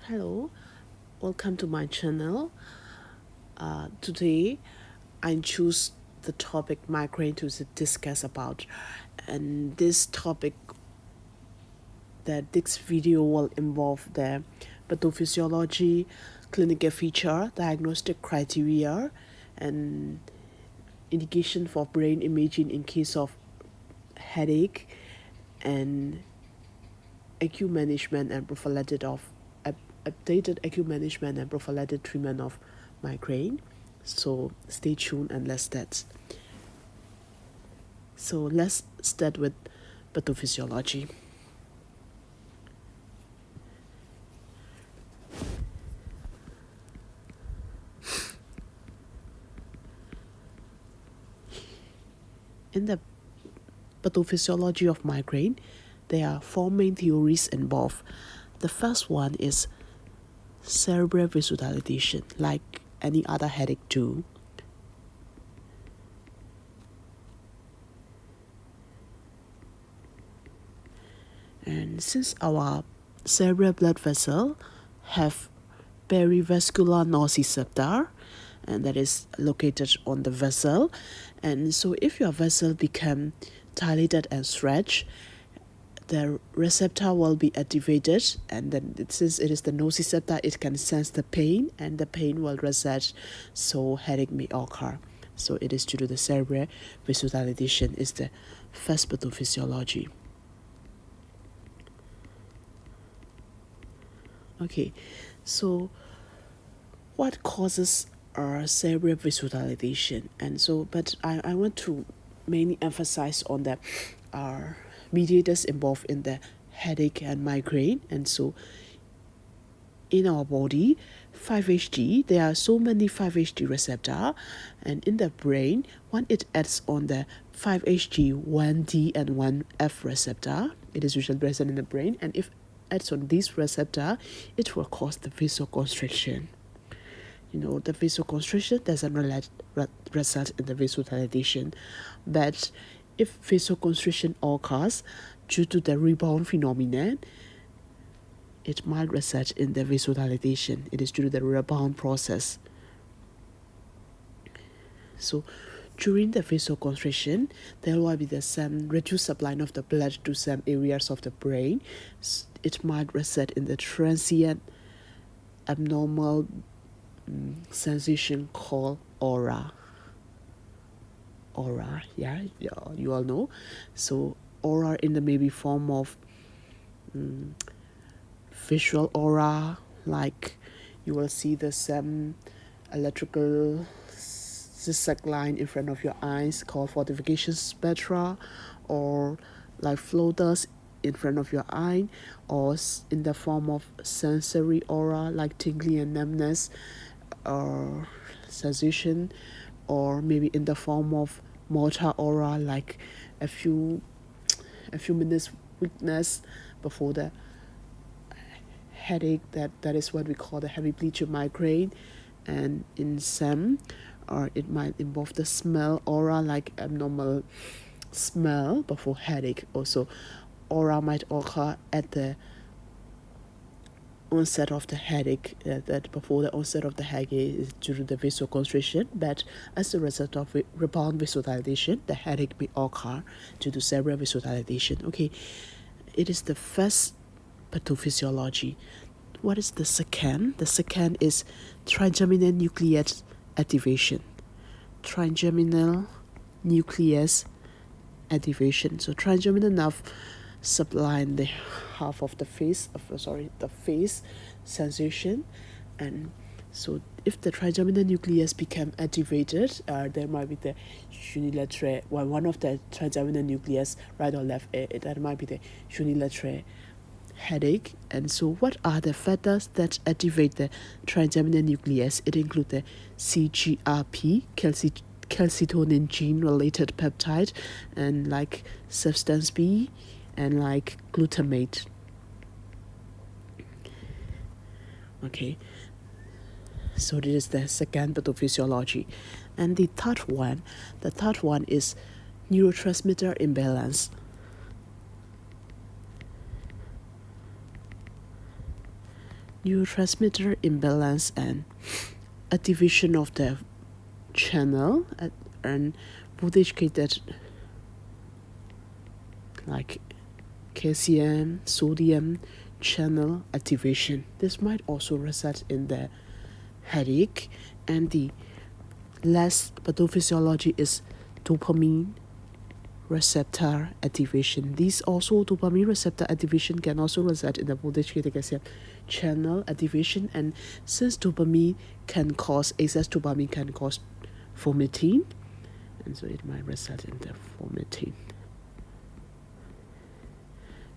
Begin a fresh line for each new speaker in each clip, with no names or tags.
Hello, welcome to my channel. Today, I choose the topic migraine to discuss about, and this topic that this video will involve the pathophysiology, clinical feature, diagnostic criteria, and indication for brain imaging in case of headache, and acute management and prophylactic of updated acute management and prophylactic treatment of migraine. So stay tuned and let's start. So let's start with pathophysiology. In the pathophysiology of migraine, there are four main theories involved. The first one is cerebral vasodilation, like any other headache do. And since our cerebral blood vessel have perivascular nociceptor, and that is located on the vessel, and so if your vessel become dilated and stretched, the receptor will be activated, and then since it is the nociceptor, it can sense the pain, and the pain will reset, so headache may occur. So it is due to the cerebral vasodilation is the first pathophysiology. Okay, so what causes cerebral vasodilation? And so, but I want to mainly emphasize on the mediators involved in the headache and migraine. And so, in our body, 5-HT, there are so many 5-HT receptor, and in the brain, when it acts on the 5-HT 1D and 1F receptor, it is usually present in the brain, and if acts on this receptor, it will cause the vasoconstriction. The vasoconstriction doesn't result in the vasodilation, but if vasoconstriction occurs due to the rebound phenomenon, it might result in the vasodilation. It is due to the rebound process. So during the vasoconstriction, there will be some reduced supply of the blood to some areas of the brain. It might result in the transient abnormal sensation called aura. Aura, yeah, you all know. So aura in the maybe form of visual aura, like you will see the same electrical zigzag line in front of your eyes called fortification spectra, or like floaters in front of your eye, or in the form of sensory aura like tingling and numbness or sensation, or maybe in the form of motor aura like a few minutes weakness before the headache. That is what we call the heavy bleacher migraine. And in some, or it might involve the smell aura like abnormal smell before headache. Also, aura might occur at the onset of the headache, that before the onset of the headache is due to the vasoconstriction, but as a result of rebound vasodilation, the headache may occur due to cerebral vasodilation. Okay, it is the first pathophysiology. What is the second? The second is trigeminal nucleus activation. Trigeminal nucleus activation. So trigeminal nerve supply the half of the face, the face sensation, and so if the trigeminal nucleus become activated, there might be the unilateral, one of the trigeminal nucleus, right or left, that might be the unilateral headache. And so what are the factors that activate the trigeminal nucleus? It includes the CGRP, calcitonin gene related peptide, and like substance B, and like glutamate. Okay, so this is the second pathophysiology. And the third one is neurotransmitter imbalance. neurotransmitter imbalance and activation of the channel and voltage-gated like calcium, sodium channel activation. This might also result in the headache, and the last pathophysiology is dopamine receptor activation. These also dopamine receptor activation can also result in the voltage-gated calcium channel activation, and since excess dopamine can cause vomiting, and so it might result in the vomiting.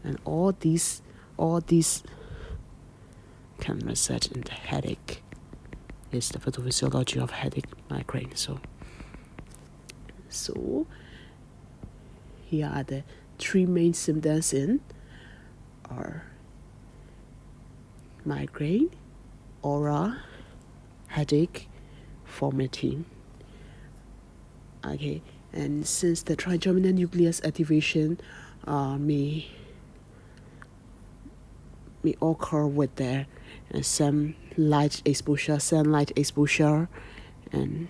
And all these can result in the headache. It's the pathophysiology of headache migraine. So here are the three main symptoms in migraine: aura, headache, vomiting. Okay, and since the trigeminal nucleus activation may occur with the some sunlight exposure, and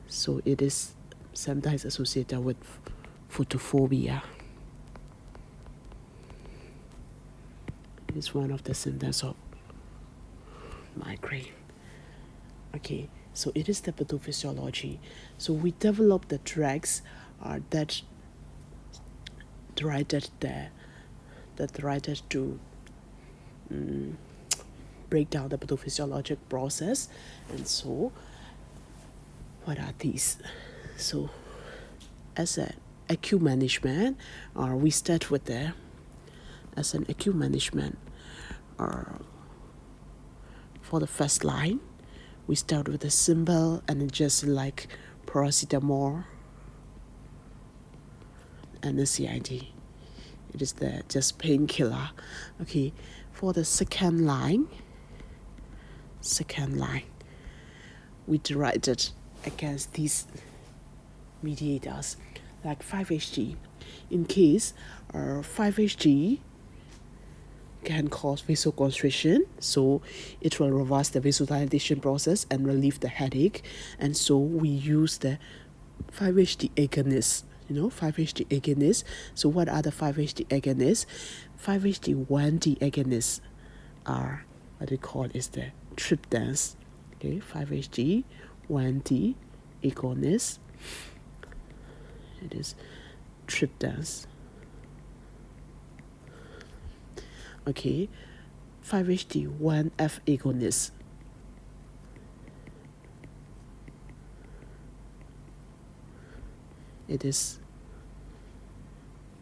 so it is sometimes associated with photophobia. It's one of the symptoms of migraine. Okay, so it is the pathophysiology. So we develop the drugs that directed to break down the pathophysiologic process. And so what are these? So as an acute management, we start with as an acute management, for the first line, we start with a simple analgesic like paracetamol and the CID. It is just painkiller. Okay, for the second line, we directed against these mediators like 5-HT. In case 5-HT can cause vasoconstriction, so it will reverse the vasodilatation process and relieve the headache, and so we use the 5-HT agonists. 5-HT agonists. So what are the 5-HT agonists? 5-HT1D agonists are what they call is the triptans. Okay, 5-HT1D agonists. It is triptans. Okay, 5-HT1F agonists. It is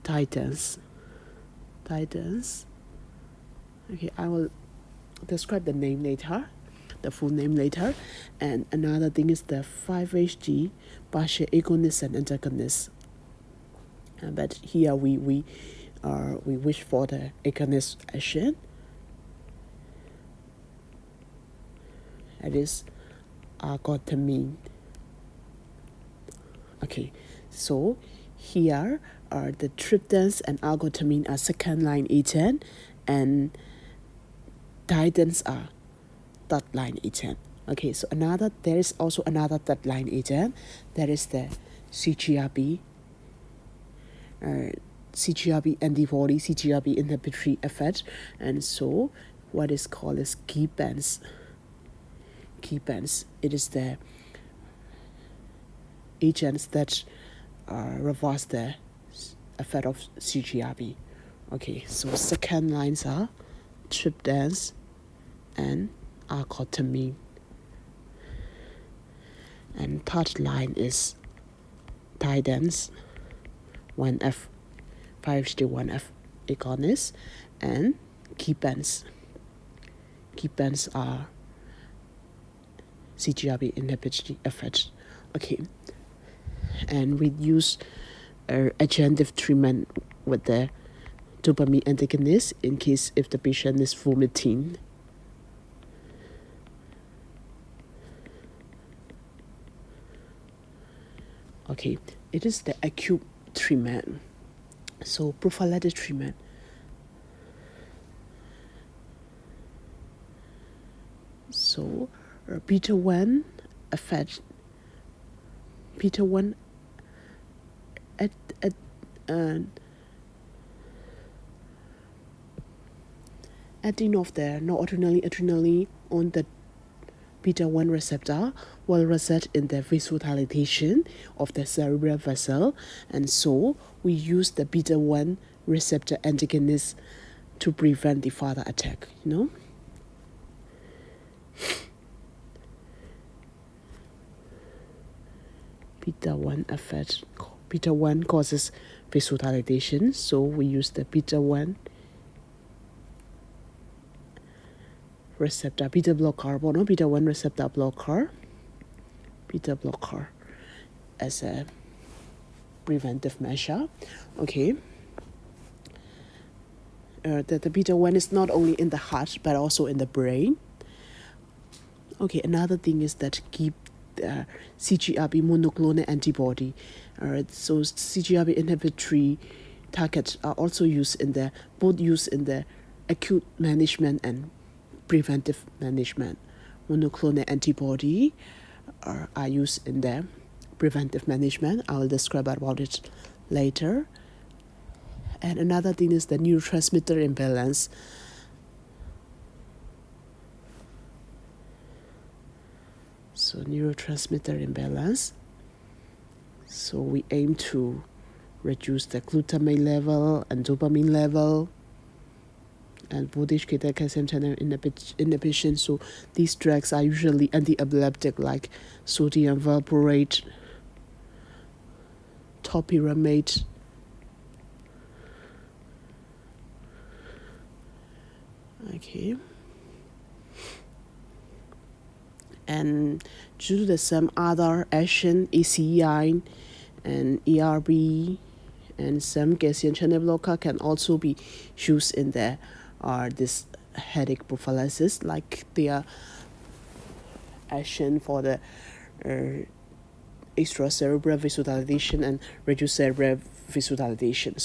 titans. Okay, I will describe the name later, the full name later. And another thing is the 5-HT partial agonists and antagonists. But here we wish for the agonist action. That is argotamine. Okay, so here are the triptans and argotamine are second line agent, and titans are third line agent. Okay, so there is also another third line agent, that is the CGRP antibody, CGRP inhibitory effect, and so what is called as keypens. It is the agents that reverse the effect of CGRP. Okay, so second lines are triptans and argotamine, and third line is titans, 1F, 5-HT1F agonist, and keypens. Keypens are CGRP inhibitory effect. Okay, and we use adjunctive treatment with the dopamine antagonist in case if the patient is vomiting. Okay, it is the acute treatment. So prophylactic treatment. So beta 1 affect beta 1 at adding of the noradrenaline on the beta 1 receptor will result in the vasodilation of the cerebral vessel, and so we use the beta 1 receptor antagonist to prevent the further attack, Beta 1 causes vasodilation, so we use the beta 1 receptor beta 1 receptor blocker as a preventive measure. Okay. The beta 1 is not only in the heart but also in the brain. Okay, another thing is that keep CGRP monoclonal antibody. So CGRP inhibitory targets are also used in the acute management and preventive management. Monoclonal antibody are used in the preventive management. I will describe about it later. And another thing is the neurotransmitter imbalance. So neurotransmitter imbalance. So we aim to reduce the glutamate level and dopamine level and voltage gated calcium channel inhibition. So these drugs are usually anti-epileptic like sodium valproate, topiramate, okay. And due to some other action, ACEI and ERB and some calcium channel blocker can also be used in the this headache prophylaxis, like their action for the extracerebral vasodilation and reduced cerebral vasodilation.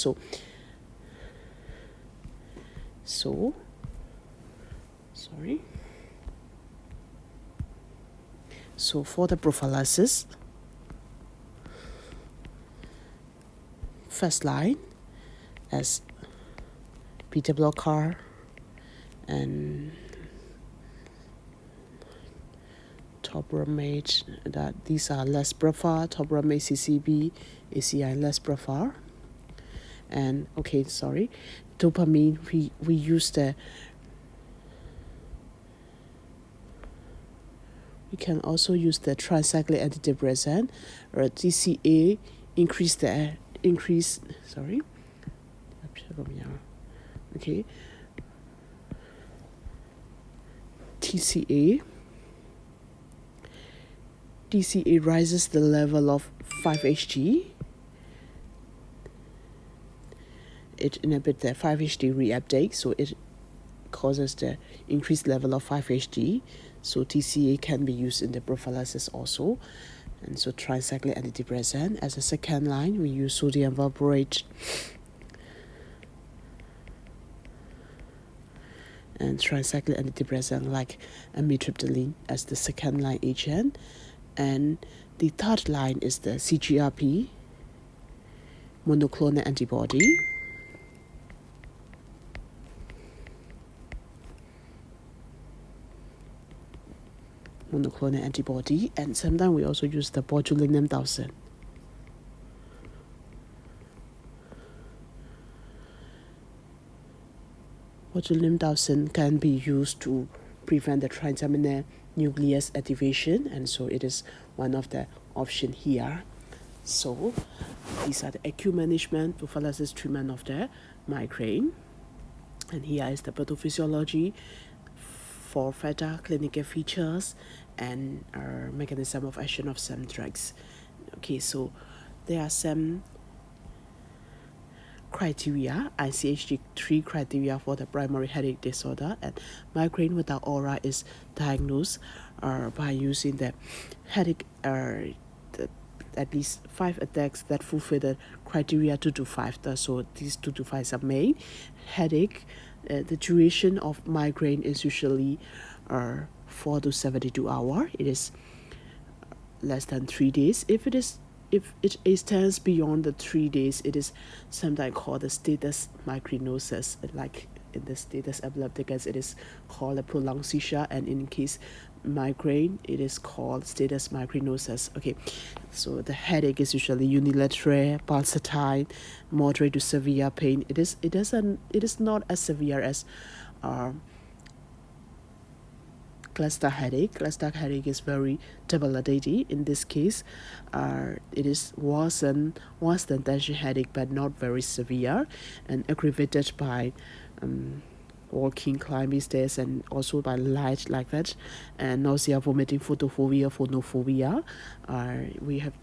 So for the prophylaxis, first line as beta blocker and topiramate, that these are less preferred. Topiramate, CCB, ACI less preferred. And dopamine, we use we can also use the tricyclic antidepressant or TCA TCA rises the level of 5-HT. It inhibits the 5-HT reuptake, so it causes the increased level of 5-HT. So TCA can be used in the prophylaxis also. And so tricyclic antidepressant. As a second line, we use sodium valproate and tricyclic antidepressant like amitriptyline as the second line agent. And the third line is the CGRP monoclonal antibody. And sometimes we also use the botulinum toxin. Botulinum toxin can be used to prevent the trigeminal nucleus activation, and so it is one of the options here. So these are the acute management prophylaxis treatment of the migraine. And here is the pathophysiology for further clinical features and mechanism of action of some drugs. Okay, so there are some criteria, ICH3 criteria for the primary headache disorder, and migraine without aura is diagnosed by using the headache at least 5 attacks that fulfill the criteria 2 to 5. So these 2 to 5 are main. Headache, the duration of migraine is usually 24 to 72 hours. It is less than 3 days. If it extends beyond the 3 days, it is sometimes called the status migrainosus. Like in the status epilepticus, it is called a prolonged seizure, and in case migraine, it is called status migrainosus. Okay, so the headache is usually unilateral, pulsatile, moderate to severe pain. It is not as severe as cluster headache. Cluster headache is very debilitating. In this case, it is worse than tension headache, but not very severe, and aggravated by walking, climbing stairs, and also by light like that, and nausea, vomiting, photophobia, phonophobia. We have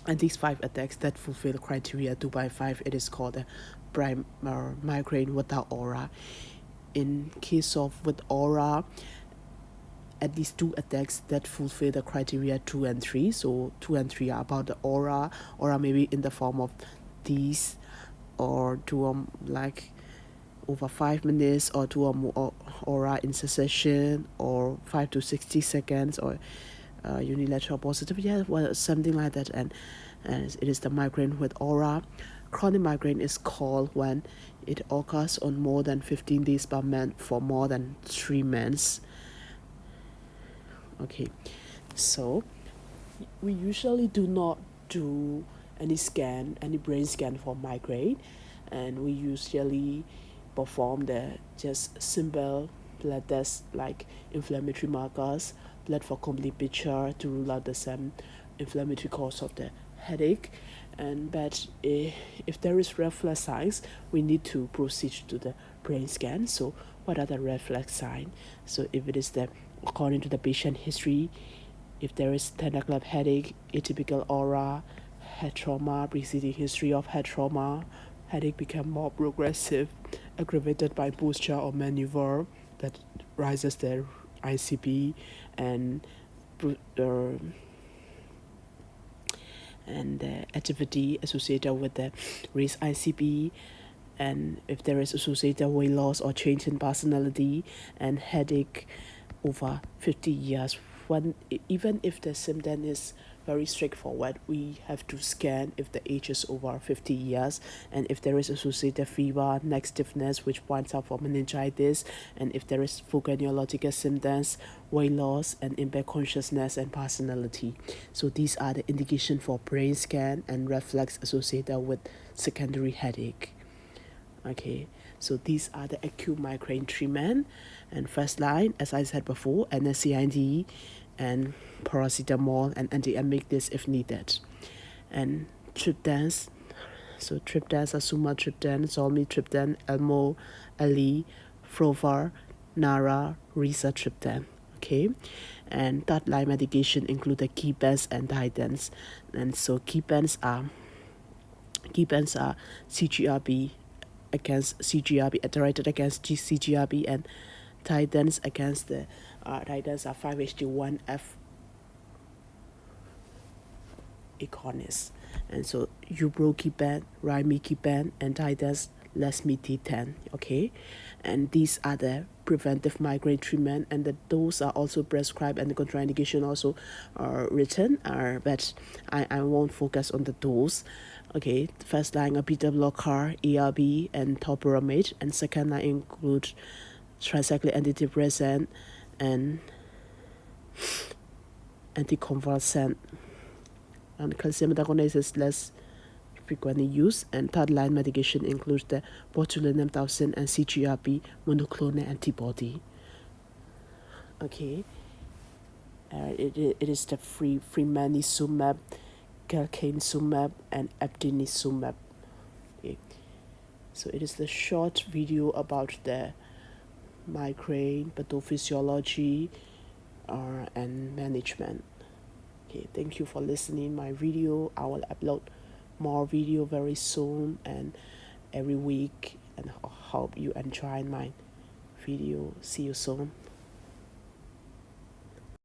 and these 5 attacks that fulfill the criteria 2 by 5, it is called a prime migraine without aura. In case of with aura, at least 2 attacks that fulfill the criteria 2 and 3. So 2 and 3 are about the aura. Aura may be in the form of these, or 2 like over 5 minutes, or 2 or more aura in succession, or 5 to 60 seconds, or unilateral positive, well, something like that. And it is the migraine with aura. Chronic migraine is called when it occurs on more than 15 days per month for more than 3 months. Okay, so we usually do not do any brain scan for migraine, and we usually perform the just simple blood tests like inflammatory markers, blood for complete picture to rule out the same inflammatory cause of the headache. But if there is reflux signs, we need to proceed to the brain scan. So what are the reflux signs? So if it is according to the patient history, if there is thunderclap headache, atypical aura, head trauma, preceding history of head trauma, headache become more progressive, aggravated by posture or maneuver that rises the ICP, and the activity associated with the raised ICP, and if there is associated weight loss or change in personality, and headache over 50 years. Even if the symptom is very straightforward, we have to scan if the age is over 50 years, and if there is associated fever, neck stiffness, which points out for meningitis, and if there is focal neurological symptoms, weight loss, and impaired consciousness and personality. So these are the indication for brain scan and reflux associated with secondary headache. Okay, so these are the acute migraine treatment. And first line, as I said before, NSAID and paracetamol and anti-amygdalus if needed. And triptans, so triptans are sumatriptan, zolmitriptan, elmo, ali, frovar, nara, rizatriptan. Okay, and third line medication include the key pens and titans. And so key pens are CGRP against CGRP, directed against CGRP, and titans against the titans are 5-HT1F agonist. And so ubrokipan, rimikipan, and titans lasmiditan. Okay, and these are the preventive migraine treatment, and those are also prescribed, and the contraindication also are written. But I won't focus on the dose. Okay, first line a beta blocker, ARB, and topiramate, and second line include tricyclic antidepressant and anticonvulsant. And calcium antagonist is less frequently used, and third line medication includes the botulinum toxin and CGRP monoclonal antibody. Okay, it is the fremanizumab, galcanezumab, and eptinezumab. Okay. So it is the short video about the migraine, pathophysiology, and management. Okay, thank you for listening my video. I will upload more video very soon and every week, and hope you enjoy my video. See you soon.